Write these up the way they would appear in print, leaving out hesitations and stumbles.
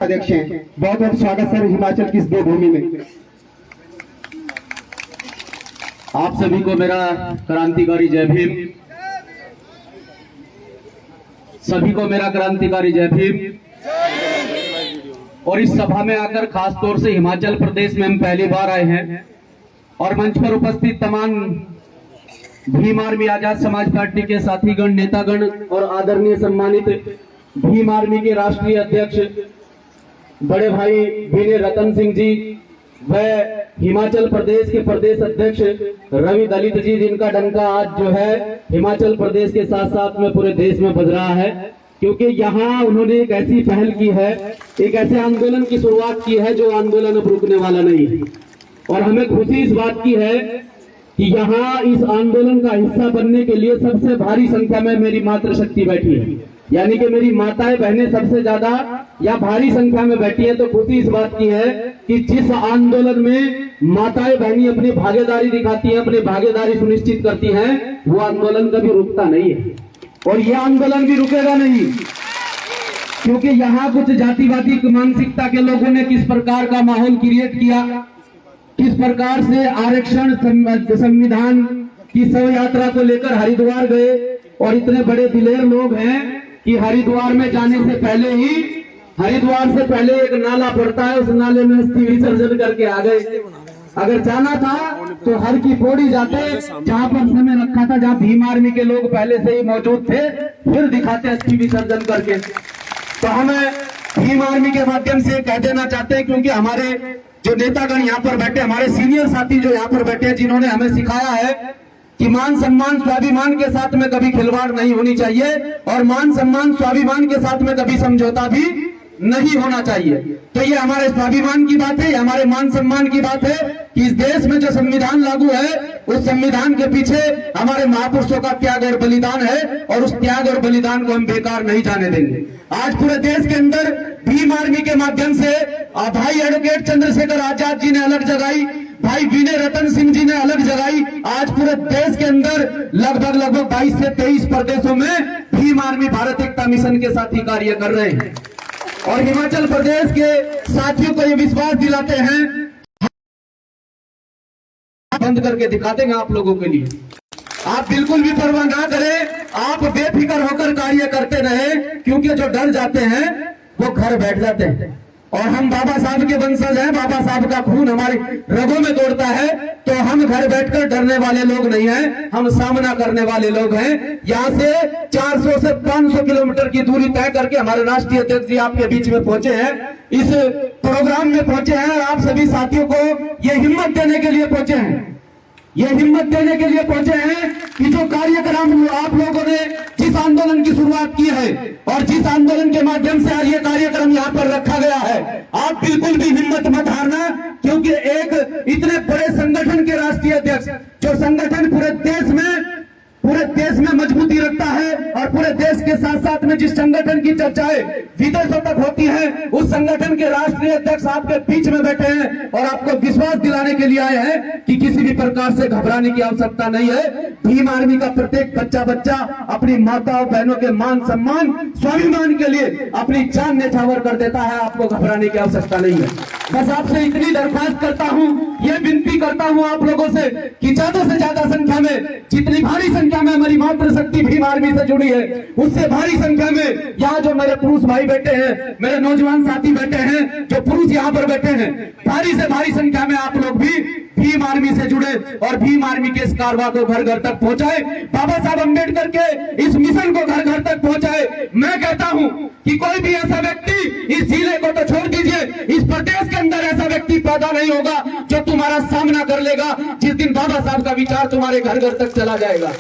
अध्यक्ष हैं, बहुत बहुत स्वागत सर हिमाचल की इस देवभूमि में। आप सभी को मेरा क्रांतिकारी जय भीम। सभी को मेरा क्रांतिकारी जय भीम। और इस सभा में आकर खास तौर से हिमाचल प्रदेश में हम पहली बार आए हैं और मंच पर उपस्थित तमाम भीम आर्मी आजाद समाज पार्टी के साथीगण, नेतागण और आदरणीय सम्मानित भीम आर्मी के राष्ट्रीय अध्यक्ष बड़े भाई विनय रतन सिंह जी व हिमाचल प्रदेश के प्रदेश अध्यक्ष रवि दलित जी, जिनका डंका आज जो है हिमाचल प्रदेश के साथ साथ में पूरे देश में बज रहा है, क्योंकि यहाँ उन्होंने एक ऐसी पहल की है, एक ऐसे आंदोलन की शुरुआत की है जो आंदोलन अब रुकने वाला नहीं है। और हमें खुशी इस बात की है कि यहाँ इस आंदोलन का हिस्सा बनने के लिए सबसे भारी संख्या में मेरी मातृशक्ति बैठी है, यानी कि मेरी माताएं बहनें सबसे ज्यादा या भारी संख्या में बैठी है। तो खुशी इस बात की है कि जिस आंदोलन में माताएं बहनें अपनी भागीदारी दिखाती हैं, अपनी भागीदारी सुनिश्चित करती हैं, वो आंदोलन कभी रुकता नहीं है और ये आंदोलन भी रुकेगा नहीं, क्योंकि यहाँ कुछ जातिवादी मानसिकता के लोगों ने किस प्रकार का माहौल क्रिएट किया, किस प्रकार से आरक्षण संविधान की शव यात्रा को लेकर हरिद्वार गए और इतने बड़े दिलेर लोग हैं कि हरिद्वार में जाने से पहले ही हरिद्वार से पहले एक नाला पड़ता है, उस नाले में अस्थि विसर्जन करके आ गए। अगर जाना था तो हर की पौड़ी जाते, जहां पर समय रखा था, जहां भीम आर्मी के लोग पहले से ही मौजूद थे, फिर दिखाते अस्थि विसर्जन करके। तो हमें भीम आर्मी के माध्यम से कह देना चाहते हैं, क्योंकि हमारे जो नेतागण यहाँ पर बैठे, हमारे सीनियर साथी जो यहाँ पर बैठे हैं, जिन्होंने हमें सिखाया है कि मान सम्मान स्वाभिमान के साथ में कभी खिलवाड़ नहीं होनी चाहिए और मान सम्मान स्वाभिमान के साथ में कभी समझौता भी नहीं होना चाहिए। तो ये हमारे स्वाभिमान की बात है, ये हमारे मान सम्मान की बात है कि इस देश में जो संविधान लागू है, उस संविधान के पीछे हमारे महापुरुषों का त्याग और बलिदान है और उस त्याग और बलिदान को हम बेकार नहीं जाने देंगे। आज पूरे देश के अंदर भीम आर्मी के माध्यम से भाई एडवोकेट चंद्रशेखर आजाद जी ने अलग जगाई, भाई विनय रतन सिंह जी ने अलग जगाई। आज पूरे देश के अंदर लगभग 22 से 23 प्रदेशों में भीम आर्मी भारत एकता मिशन के साथ ही कार्य कर रहे हैं और हिमाचल प्रदेश के साथियों को ये विश्वास दिलाते हैं, बंद करके दिखा देंगे आप लोगों के लिए। आप बिल्कुल भी परवाह ना करें, आप बेफिक्र होकर कार्य करते रहे, क्योंकि जो डर जाते हैं वो घर बैठ जाते हैं। और हम बाबा साहब के वंशज हैं, बाबा साहब का खून हमारी रगों में दौड़ता है, तो हम घर बैठकर डरने वाले लोग नहीं हैं, हम सामना करने वाले लोग हैं। यहाँ से 400 से 500 किलोमीटर की दूरी तय करके हमारे राष्ट्रीय अध्यक्ष जी आपके बीच में पहुंचे हैं, इस प्रोग्राम में पहुंचे हैं और आप सभी साथियों को ये हिम्मत देने के लिए पहुंचे हैं, ये हिम्मत देने के लिए पहुंचे हैं कि जो कार्यक्रम आप लोगों ने जिस आंदोलन की शुरुआत की है और जिस आंदोलन के माध्यम से आज ये कार्यक्रम यहाँ पर रखा गया है, आप बिल्कुल भी हिम्मत मत हारना, क्योंकि एक इतने बड़े संगठन के राष्ट्रीय अध्यक्ष, जो संगठन पूरे देश में मजबूती रखता है और पूरे देश के साथ साथ में जिस संगठन की चर्चाएं विदेशों तक होती हैं, उस संगठन के राष्ट्रीय अध्यक्ष आपके बीच में बैठे हैं और आपको विश्वास दिलाने के लिए आए हैं कि किसी भी प्रकार से घबराने की आवश्यकता नहीं है। भीम आर्मी का प्रत्येक बच्चा अपनी माताओं बहनों के मान सम्मान स्वाभिमान के लिए अपनी जान न्यौछावर कर देता है, आपको घबराने की आवश्यकता नहीं है। बस आपसे इतनी दरख्वास्त करता हूँ, ये विनती करता हूँ आप लोगों से कि ज्यादा से ज्यादा संख्या में, जितनी भारी संख्या में हमारी मातृशक्ति भीम आर्मी से जुड़ी है, उससे भारी संख्या में यहाँ जो मेरे पुरुष भाई बैठे हैं, मेरे नौजवान साथी बैठे हैं, जो पुरुष यहाँ पर बैठे हैं, भारी से भारी संख्या में आप लोग भी भीम आर्मी से जुड़े और भीम आर्मी के इस कारवा को घर घर तक पहुंचाए, बाबा साहब अम्बेडकर के इस मिशन को घर घर तक पहुंचाए। मैं कहता हूं कि कोई भी ऐसा व्यक्ति, इस जिले को तो छोड़ दीजिए, इस प्रदेश के अंदर ऐसा व्यक्ति पैदा नहीं होगा जो तुम्हारा सामना कर लेगा जिस दिन बाबा साहब का विचार तुम्हारे घर घर तक चला जाएगा।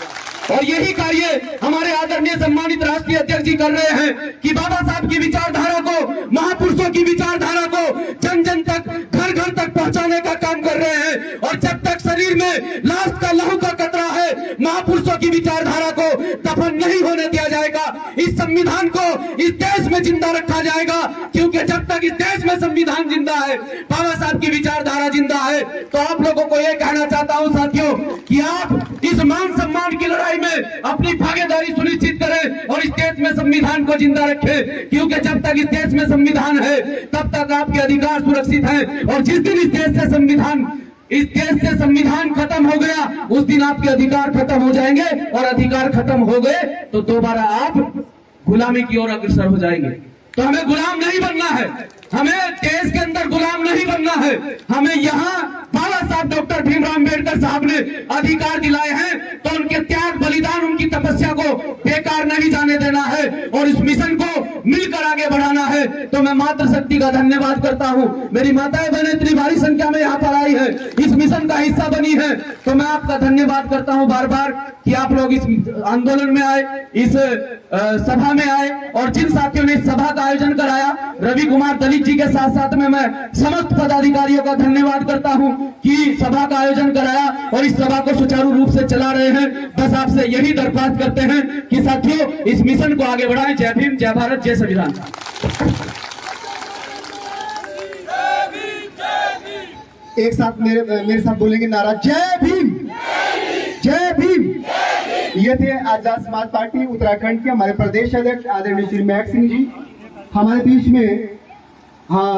और यही कार्य हमारे आदरणीय सम्मानित राष्ट्रीय अध्यक्ष जी कर रहे हैं कि बाबा साहब की विचारधारा को, महापुरुषों की विचारधारा को जन जन तक, घर घर तक पहुंचाने का काम कर रहे हैं। और जब तक शरीर में लाश का लहू का कतरा है, महापुरुषों की विचारधारा को दफन नहीं होने दिया जाएगा। इस संविधान को इस देश में जिंदा रखा जाएगा, क्योंकि जब तक इस देश में संविधान जिंदा है, बाबा साहब की विचारधारा जिंदा है। तो आप लोगों को यह कहना चाहता हूं साथियों कि आप इस मान सम्मान की लड़ाई में अपनी भागीदारी सुनिश्चित करें और इस देश में संविधान को जिंदा रखे, क्योंकि जब तक इस देश में संविधान है तब तक आपके अधिकार सुरक्षित हैं। और जिस दिन इस देश से संविधान खत्म हो गया उस दिन आपके अधिकार खत्म हो जाएंगे, और अधिकार खत्म हो गए तो दोबारा आप गुलामी की ओर अग्रसर हो जाएंगे। तो हमें गुलाम नहीं बनना है, हमें देश के अंदर गुलाम नहीं बनना है। हमें यहाँ बाबा साहब डॉक्टर भीमराव अम्बेडकर साहब ने अधिकार दिलाए हैं, तो उनके त्याग बलिदान, उनकी तपस्या को बेकार नहीं जाने देना है और इस मिशन को मिलकर आगे बढ़ाना है। तो मैं मातृशक्ति का धन्यवाद करता हूँ। मेरी माताएं बहनें इतनी भारी संख्या में यहाँ पर आई है, इस मिशन का हिस्सा बनी है, तो मैं आपका धन्यवाद करता हूँ बार बार कि आप लोग इस आंदोलन में आए, इस सभा में आए। और जिन साथियों ने इस सभा का आयोजन कराया, रवि कुमार दलित जी के साथ साथ में मैं समस्त पदाधिकारियों का धन्यवाद करता हूं कि सभा का आयोजन कराया और इस सभा को सुचारू रूप से चला रहे हैं। बस आपसे यही दरख्वास्त करते हैं कि साथियों इस मिशन को आगे बढ़ाएं। जय भीम, जय भारत, जय संविधान। एक साथ मेरे साथ बोलेंगे नारा जय भीम, जय भीम। ये थे आजाद समाज पार्टी उत्तराखंड के हमारे प्रदेश अध्यक्ष आदरणीय श्री महक सिंह जी हमारे बीच में। हाँ।